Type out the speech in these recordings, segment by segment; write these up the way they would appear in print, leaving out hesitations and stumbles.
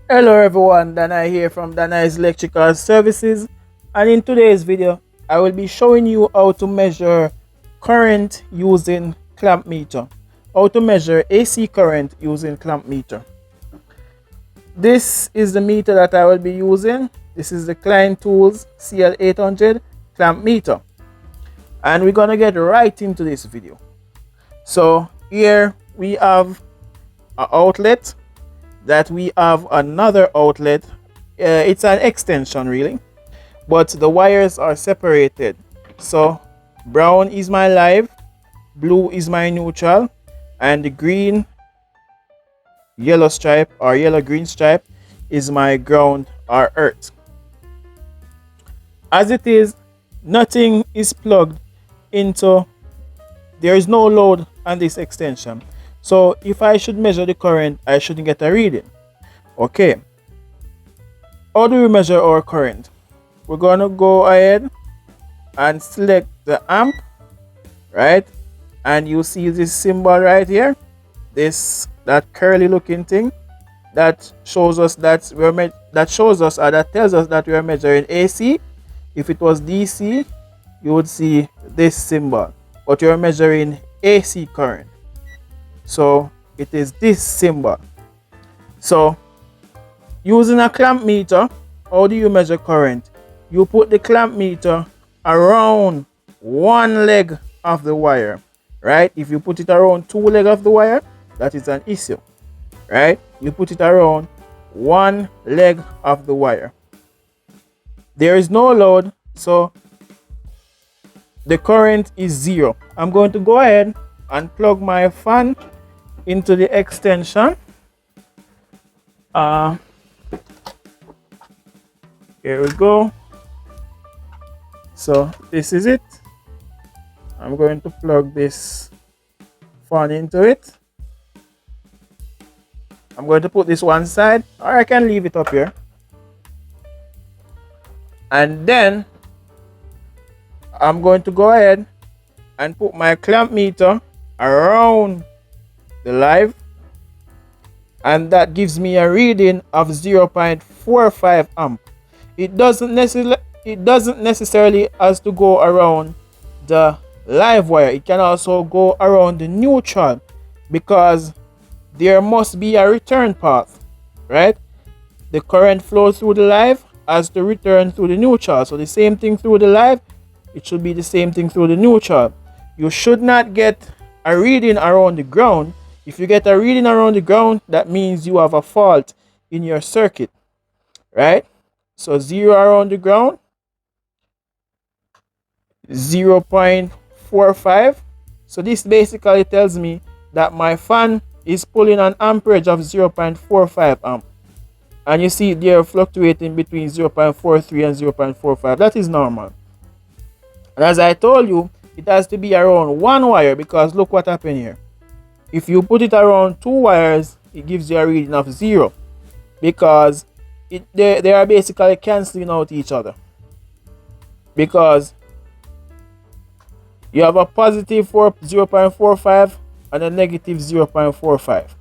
Hello everyone, Dana here from Dana's Electrical Services, and in today's video I will be showing you how to measure current using clamp meter. How to measure AC current using clamp meter. This is the meter that I will be using. This is the Klein Tools CL800 clamp meter, and we're gonna get right into this video. So here we have an outlet, that we have another outlet. It's an extension really, but the wires are separated. So brown is my live, blue is my neutral, and the green yellow stripe or yellow green stripe is my ground or earth. As it is, nothing is plugged into, there is no load on this extension. So if I should measure the current, I shouldn't get a reading. Okay, how do we measure our current? We're gonna go ahead and select the amp, right? And you see this symbol right here, that curly looking thing that shows us that that tells us that we are measuring AC. If it was DC, you would see this symbol, but you're measuring AC current, so it is this symbol. So using a clamp meter, how do you measure current? You put the clamp meter around one leg of the wire, right? If you put it around two legs of the wire, that is an issue, right? You put it around one leg of the wire. There is no load, so the current is zero. I'm going to go ahead and plug my fan into the extension. Here we go. So this is it. I'm going to plug this fan into it. I'm going to put this one side, or I can leave it up here. And then I'm going to go ahead and put my clamp meter around the live, and that gives me a reading of 0.45 amp. It doesn't necessarily has to go around the live wire. It can also go around the neutral, because there must be a return path, right? The current flows through the live as to return through the neutral. So the same thing through the live, it should be the same thing through the neutral. You should not get a reading around the ground. If you get a reading around the ground, that means you have a fault in your circuit, right? So 0 around the ground, 0.45. So this basically tells me that my fan is pulling an amperage of 0.45 amp. And you see they're fluctuating between 0.43 and 0.45. That is normal. And as I told you, it has to be around one wire, because look what happened here. If you put it around two wires, it gives you a reading of 0, because they are basically canceling out each other, because you have a positive 0.45 and a negative 0.45,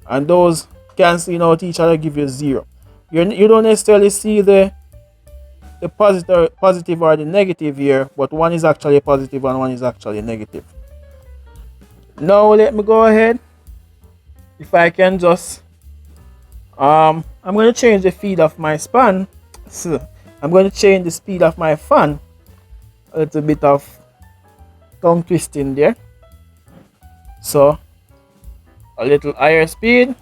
and those canceling out each other give you 0. You don't necessarily see the positive or the negative here, but one is actually positive and one is actually negative. Now let me go ahead. If I can just I'm going to change the feed of my span. So I'm going to change the speed of my fan. A little bit of tongue twisting there. So a little higher speed.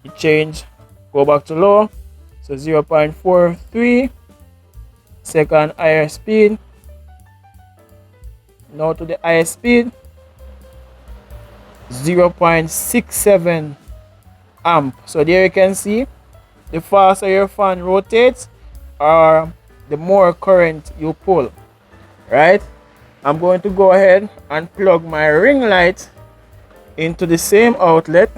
You change, go back to low. So 0.43. Second higher speed. Now to the highest speed. 0.67 amp. So there you can see, the faster your fan rotates, or the more current you pull, right? I'm going to go ahead and plug my ring light into the same outlet.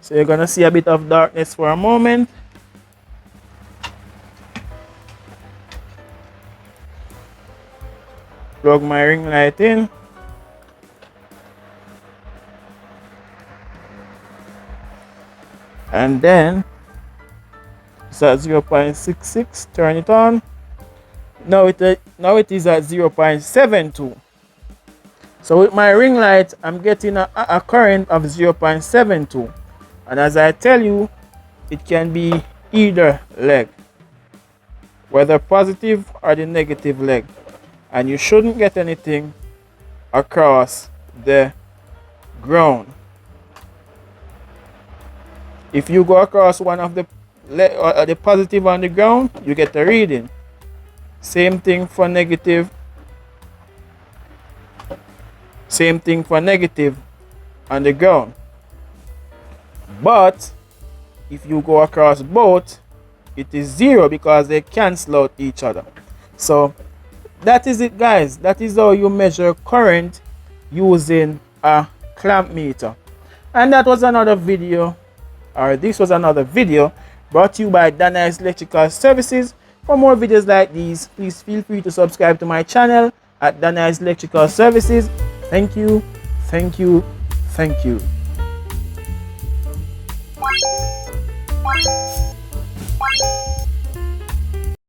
So you're gonna see a bit of darkness for a moment. Plug my ring light in. And then It's at 0.66. Turn it on. Now it is at 0.72. So with my ring light, I'm getting a current of 0.72. And as I tell you, it can be either leg, whether positive or the negative leg. And you shouldn't get anything across the ground. If you go across one of the positive on the ground, you get a reading. Same thing for negative. Same thing for negative on the ground. But if you go across both, it is 0 because they cancel out each other. So that is it, guys. That is how you measure current using a clamp meter. And that was another video, or this was another video brought to you by Daniel's Electrical Services. For more videos like these, please feel free to subscribe to my channel at Daniel's Electrical Services. Thank you, thank you, thank you.